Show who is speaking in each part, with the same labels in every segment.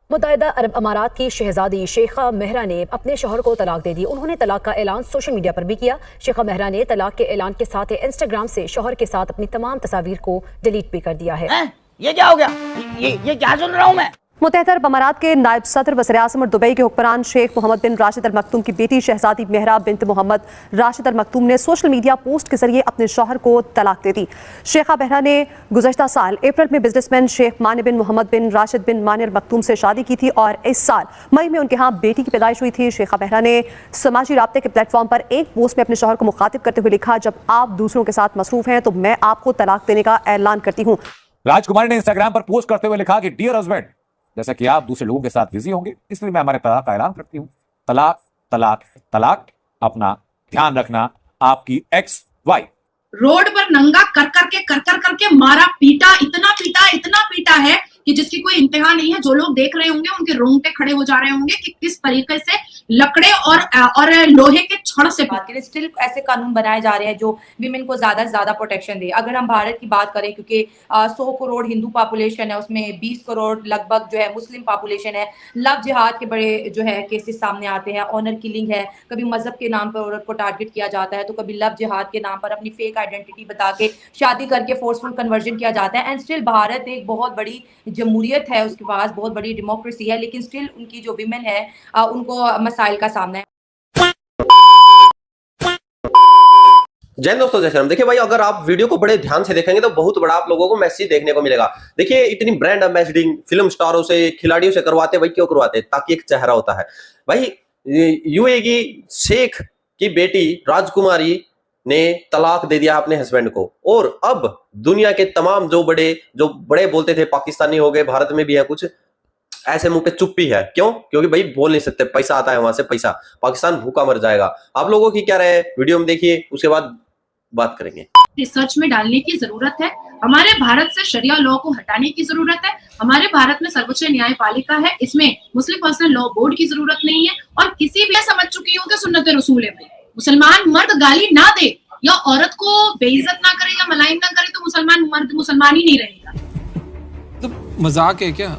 Speaker 1: मुत्तहिदा अरब अमारात की शहजादी शेखा मेहरा ने अपने शौहर को तलाक दे दी। उन्होंने तलाक का ऐलान सोशल मीडिया पर भी किया। शेखा मेहरा ने तलाक के ऐलान के साथ इंस्टाग्राम से शौहर के साथ अपनी तमाम तस्वीर को डिलीट भी कर दिया है।
Speaker 2: ये क्या हो गया? ये क्या सुन रहा हूँ मैं?
Speaker 3: मुत्तहिदा अरब अमारात के नायब सदर वज़ीर-ए-आज़म और दुबई के हुक्मरान शेख मोहम्मद बिन राशिद अल मखतूम की बेटी शहजादी मेहरा बिनत मोहम्मद राशिद अल मखतूम ने सोशल मीडिया पोस्ट के जरिए अपने शौहर को तलाक दे दी। शेखा मेहरा ने गुज़श्ता साल अप्रैल में बिजनेसमैन शेख माने बिन मोहम्मद बिन राशिद बिन माने अल मखतूम से शादी की थी और इस साल मई में उनके यहाँ बेटी की पैदाइश हुई थी। शेखा मेहरा ने समाजी राब्ते के प्लेटफॉर्म पर एक पोस्ट में अपने शौहर को मुखातिब करते हुए लिखा, जब आप दूसरों के साथ मसरूफ हैं तो मैं आपको तलाक देने का ऐलान करती हूँ।
Speaker 4: राजकुमारी ने इंस्टाग्राम पर पोस्ट करते हुए लिखा कि डियर हस्बैंड, जैसा कि आप दूसरे लोगों के साथ बिजी होंगे, इसलिए मैं हमारे तलाक का ऐलान करती हूँ। तलाक तलाक तलाक। अपना ध्यान रखना। आपकी एक्स वाई।
Speaker 5: रोड पर नंगा कर करके मारा पीटा, इतना पीटा है कि जिसकी कोई इंतहा नहीं है। जो लोग देख रहे होंगे उनके रोंगटे खड़े हो जा रहे होंगे कि किस तरीके से लकड़े और लोहे के छड़ से
Speaker 6: बात करें। स्टिल ऐसे कानून बनाए जा रहे हैं जो विमेन को ज्यादा से ज्यादा प्रोटेक्शन दे। अगर हम भारत की बात करें, क्योंकि 100 करोड़ हिंदू पॉपुलेशन है, उसमें 20 करोड़ लगभग जो है मुस्लिम पॉपुलेशन है। लव जिहाद के बड़े जो है केसेस सामने आते हैं, ऑनर किलिंग है, कभी मजहब के नाम पर औरत को टारगेट किया जाता है, तो कभी लव जिहाद के नाम पर अपनी फेक आइडेंटिटी बता के शादी करके फोर्सफुल कन्वर्जन किया जाता है। एंड स्टिल भारत एक बहुत बड़ी जमहूरियत है, उसके पास बहुत बड़ी डेमोक्रेसी है, लेकिन स्टिल उनकी जो विमेन है उनको मसाइल का सामना है।
Speaker 7: जय दोस्तों, जय श्री राम। देखिए भाई, अगर आप वीडियो को बड़े ध्यान से देखेंगे तो बहुत बड़ा आप लोगों को मैसेज देखने को मिलेगा। देखिए, इतनी ब्रांड एम्बेसडरिंग फिल्म स्टारों से, खिलाड़ियों से करवाते भाई, क्यों करवाते? ताकि एक चेहरा होता है भाई। यूएई की शेख की बेटी राजकुमारी ने तलाक दे दिया अपने हस्बैंड को, और अब दुनिया के तमाम जो बड़े बोलते थे पाकिस्तानी हो गए, भारत में भी है कुछ ऐसे, मुंह पे चुप्पी है। क्यों? क्योंकि भाई बोल नहीं सकते, पैसा आता है वहां से, पैसा। पाकिस्तान भूखा मर जाएगा। आप लोगों की क्या राय है, वीडियो में देखिए, उसके बाद बात करेंगे।
Speaker 5: रिसर्च में डालने की जरूरत है। हमारे भारत से शरिया लॉ को हटाने की जरूरत है। हमारे भारत में सर्वोच्च न्यायपालिका है, इसमें मुस्लिम पर्सनल लॉ बोर्ड की जरूरत नहीं है। और किसी भी समझ चुकी हूँ कि सुन्नत रसूल है भाई, मुसलमान मर्द गाली ना दे या औरत को बेइज्जत ना करे या मलाइन ना करे तो मुसलमान मर्द मुसलमान ही नहीं रहेगा।
Speaker 8: तो मजाक है क्या?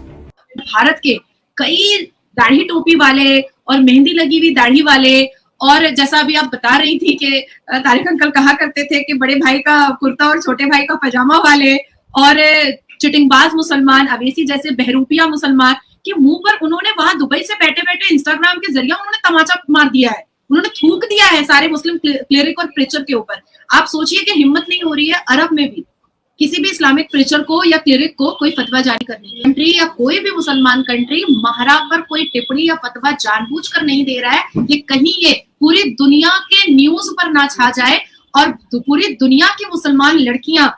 Speaker 5: भारत के कई दाढ़ी टोपी वाले और मेहंदी लगी हुई दाढ़ी वाले, और जैसा अभी आप बता रही थी कि तारिक अंकल कहा करते थे कि बड़े भाई का कुर्ता और छोटे भाई का पजामा वाले, और चिटिंगबाज मुसलमान, अवेसी जैसे बहरूपिया मुसलमान के मुंह पर उन्होंने वहां दुबई से बैठे बैठे इंस्टाग्राम के जरिए उन्होंने तमाचा मार दिया है, उन्होंने थूक दिया है सारे मुस्लिम क्लेरिक और प्रीचर के ऊपर। आप सोचिए कि हिम्मत नहीं हो रही है अरब में भी किसी भी इस्लामिक प्रीचर को या क्लेरिक को कोई फतवा जारी करने की। कंट्री या कोई भी मुसलमान कंट्री महरा पर कोई टिप्पणी या फतवा जानबूझकर नहीं दे रहा है कि कहीं ये पूरी दुनिया के न्यूज पर ना छा जाए और पूरी दुनिया की मुसलमान लड़कियां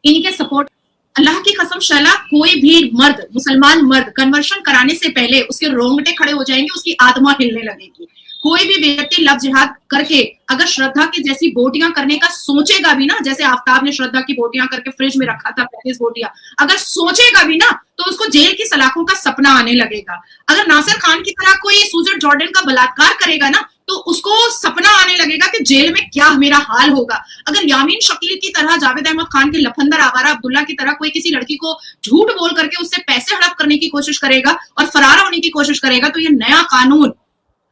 Speaker 5: इनके सपोर्ट। अल्लाह की कसम शला, कोई भी मर्द, मुसलमान मर्द कन्वर्शन कराने से पहले उसके रोंगटे खड़े हो जाएंगे, उसकी आत्मा हिलने लगेगी। कोई भी व्यक्ति लव जिहाद करके अगर श्रद्धा की जैसी बोटियां करने का सोचेगा भी ना, जैसे आफ्ताब ने श्रद्धा की बोटियां करके फ्रिज में रखा था 35 बोटियां, अगर सोचेगा भी ना तो उसको जेल की सलाखों का सपना आने लगेगा। अगर नासिर खान की तरह कोई सूजन जॉर्डन का बलात्कार करेगा ना तो उसको सपना आने लगेगा कि जेल में क्या मेरा हाल होगा। अगर यामीन शकील की तरह, जावेद अहमद खान के लफंदर आवारा अब्दुल्ला की तरह कोई किसी लड़की को झूठ बोल करके उससे पैसे हड़प करने की कोशिश करेगा और फरार होने की कोशिश करेगा तो ये नया कानून,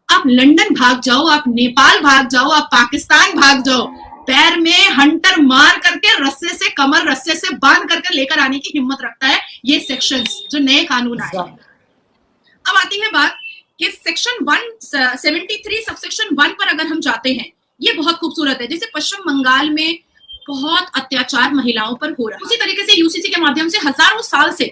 Speaker 5: आप लंदन भाग जाओ, आप नेपाल भाग जाओ, आप पाकिस्तान भाग जाओ, पैर में हंटर मार करके रस्से से, कमर रस्से से बांध करके लेकर आने की हिम्मत रखता है ये सेक्शंस जो नए कानून आए हैं। अब आती है बात कि सेक्शन 173 सबसेक्शन 1 पर अगर हम जाते हैं, ये बहुत खूबसूरत है। जैसे पश्चिम बंगाल में बहुत अत्याचार महिलाओं पर हो रहा है, उसी तरीके से यूसीसी के माध्यम से हजारों साल से,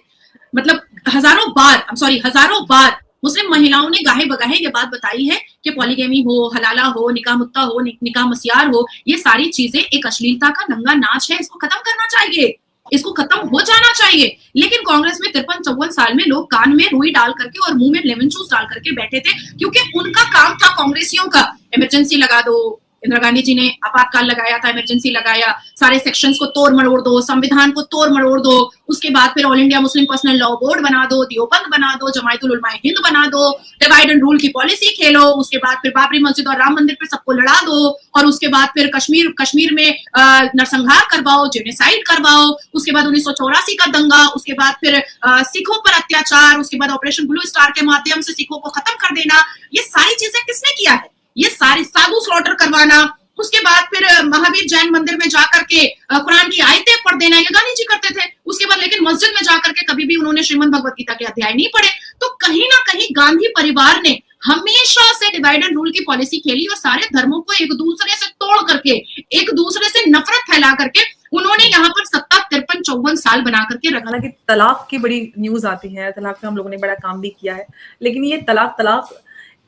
Speaker 5: मतलब हजारों बार मुस्लिम महिलाओं ने गाहे बगाहे ये बात बताई है कि पॉलीगेमी हो, हलाला हो, निकाह मुत्ता हो, निकाह मसियार हो, ये सारी चीजें एक अश्लीलता का नंगा नाच है। इसको खत्म करना चाहिए, इसको खत्म हो जाना चाहिए। लेकिन कांग्रेस में 53-54 साल में लोग कान में रुई डाल करके और मुंह में लेमन जूस डाल करके बैठे थे, क्योंकि उनका काम था कांग्रेसियों का इमरजेंसी लगा दो, इंदिरा गांधी जी ने आपातकाल लगाया था, इमरजेंसी लगाया, सारे सेक्शंस को तोड़ मरोड़ दो, संविधान को तोड़ मरोड़ दो, उसके बाद फिर all India Muslim personal law board बना दो, देवबंद बना दो, जमायतुल उलमाए हिंद बना दो, डिवाइड एंड रूल की पॉलिसी खेलो, उसके बाद फिर बाबरी मस्जिद और राम मंदिर पे सबको लड़ा दो, और उसके बाद फिर कश्मीर में नरसंहार करवाओ, जेनोसाइड करवाओ, उसके बाद 1984 का दंगा, उसके बाद फिर सिखों पर अत्याचार, उसके बाद ऑपरेशन ब्लू स्टार के माध्यम से सिखों को खत्म कर देना, ये सारी चीजें किसने किया है? ये सारी साधु स्लॉटर करवाना, उसके बाद फिर महावीर जैन मंदिर में जाकर के कुरान की आयतें पढ़ देना, ये गांधी जी करते थे। उसके बाद लेकिन मस्जिद में जाकर के कभी भी उन्होंने श्रीमद् भगवत गीता के अध्याय नहीं पढ़े। तो कहीं ना कहीं गांधी परिवार ने हमेशा से डिवाइड एंड रूल की पॉलिसी खेली और सारे धर्मों को एक दूसरे से तोड़ करके, एक दूसरे से नफरत फैला करके उन्होंने यहाँ पर सत्ता 53-54 साल बना करके रखा।
Speaker 8: हालांकि तलाक की बड़ी न्यूज आती है, तलाक पे हम लोगों ने बड़ा काम भी किया है, लेकिन ये तलाक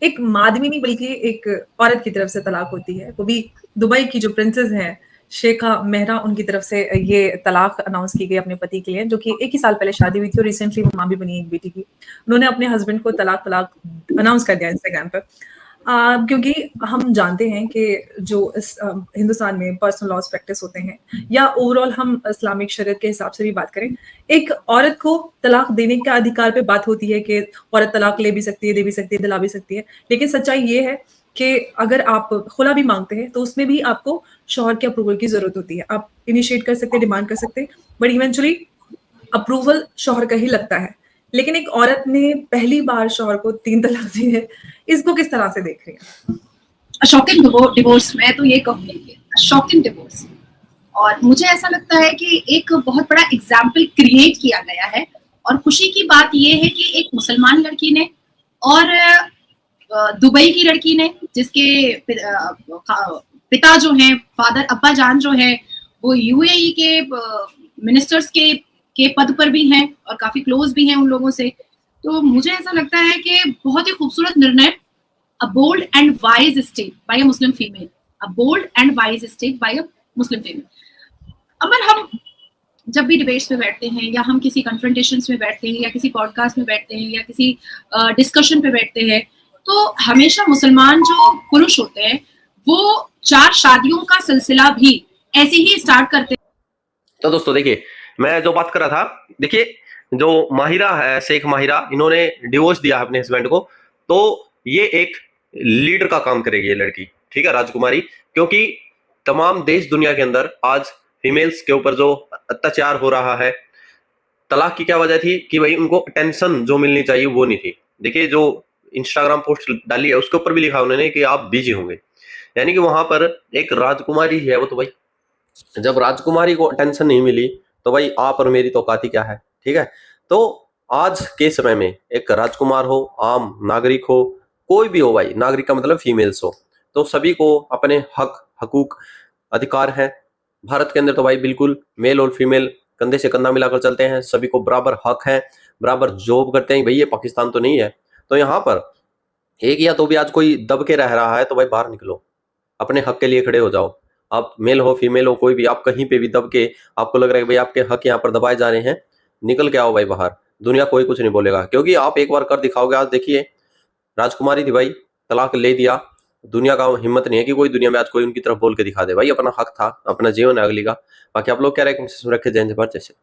Speaker 8: एक आदमी नहीं बल्कि एक औरत की तरफ से तलाक होती है, वो भी दुबई की जो प्रिंसेस हैं शेखा मेहरा, उनकी तरफ से ये तलाक अनाउंस की गई अपने पति के लिए, जो कि 1 ही साल पहले शादी हुई थी और रिसेंटली वो माँ भी बनी एक बेटी की। उन्होंने अपने हस्बैंड को तलाक अनाउंस कर दिया इंस्टाग्राम पर, क्योंकि हम जानते हैं कि जो इस हिंदुस्तान में पर्सनल लॉज प्रैक्टिस होते हैं, या ओवरऑल हम इस्लामिक शरीयत के हिसाब से भी बात करें, एक औरत को तलाक देने का अधिकार पे बात होती है कि औरत तलाक ले भी सकती है, दे भी सकती है, दिला भी सकती है, लेकिन सच्चाई ये है कि अगर आप खुला भी मांगते हैं तो उसमें भी आपको शौहर के अप्रूवल की जरूरत होती है। आप इनिशिएट कर सकते हैं, डिमांड कर सकते हैं, बट इवेंचुअली अप्रूवल शौहर का ही लगता है। लेकिन एक औरत ने पहली बार शौहर को 3 तलाक दी है, इसको किस तरह से देख रही है?
Speaker 5: शॉकिंग डिवोर्स, मैं तो ये कहूंगी शॉकिंग डिवोर्स। और मुझे ऐसा लगता है कि एक बहुत बड़ा एग्जाम्पल क्रिएट किया गया है, और खुशी की बात ये है कि एक मुसलमान लड़की ने और दुबई की लड़की ने, जिसके पिता जो हैं, फादर अब्बा जान जो है, वो यूएई के मिनिस्टर्स के पद पर भी हैं और काफी क्लोज भी हैं उन लोगों से। तो मुझे ऐसा लगता है कि बहुत ही खूबसूरत निर्णय, a bold and wise step by a Muslim female, a bold and wise step by a Muslim female. Amar, हम जब भी डिबेट्स में बैठते हैं, या हम किसी कन्फ्रंटेशंस में बैठते हैं, या किसी पॉडकास्ट में बैठते हैं, या किसी डिस्कशन पे बैठते हैं, तो हमेशा मुसलमान जो पुरुष होते हैं वो 4 शादियों का सिलसिला भी ऐसे ही स्टार्ट करते हैं।
Speaker 7: तो दोस्तों देखिए, मैं जो बात कर रहा था, देखिए जो माहिरा है, शेख माहिरा, इन्होंने डिवोर्स दिया अपने हस्बैंड को, तो ये एक लीडर का काम करेगी ये लड़की, ठीक है, राजकुमारी, क्योंकि तमाम देश दुनिया के अंदर आज फीमेल्स के ऊपर जो अत्याचार हो रहा है, तलाक की क्या वजह थी कि भाई उनको अटेंशन जो मिलनी चाहिए वो नहीं थी। देखिए जो इंस्टाग्राम पोस्ट डाली है उसके ऊपर भी लिखा उन्होंने कि आप बिजी होंगे, यानी कि वहां पर एक राजकुमारी है वो, तो भाई जब राजकुमारी को अटेंशन नहीं मिली तो भाई आप और मेरी तो औकात ही क्या है, ठीक है। तो आज के समय में एक राजकुमार हो, आम नागरिक हो, कोई भी हो, भाई नागरिक का मतलब फीमेल्स हो, तो सभी को अपने हक हकूक अधिकार हैं। भारत के अंदर तो भाई बिल्कुल मेल और फीमेल कंधे से कंधा मिलाकर चलते हैं, सभी को बराबर हक है, बराबर जॉब करते हैं। भाई ये पाकिस्तान तो नहीं है। तो यहाँ पर एक या तो भी आज कोई दब के रह रहा है तो भाई बाहर निकलो, अपने हक के लिए खड़े हो जाओ। आप मेल हो फीमेल हो, कोई भी, आप कहीं पे भी दब के आपको लग रहा है कि भाई आपके हक यहाँ पर दबाए जा रहे हैं, निकल के आओ भाई बाहर। दुनिया कोई कुछ नहीं बोलेगा, क्योंकि आप एक बार कर दिखाओगे। आज देखिए राजकुमारी थी भाई, तलाक ले दिया, दुनिया का हिम्मत नहीं है कि कोई दुनिया में आज कोई उनकी तरफ बोल के दिखा दे। भाई अपना हक था, अपना जीवन है अगली का। बाकी आप लोग कह रहे हैं कि रखे जय हिंद जैसे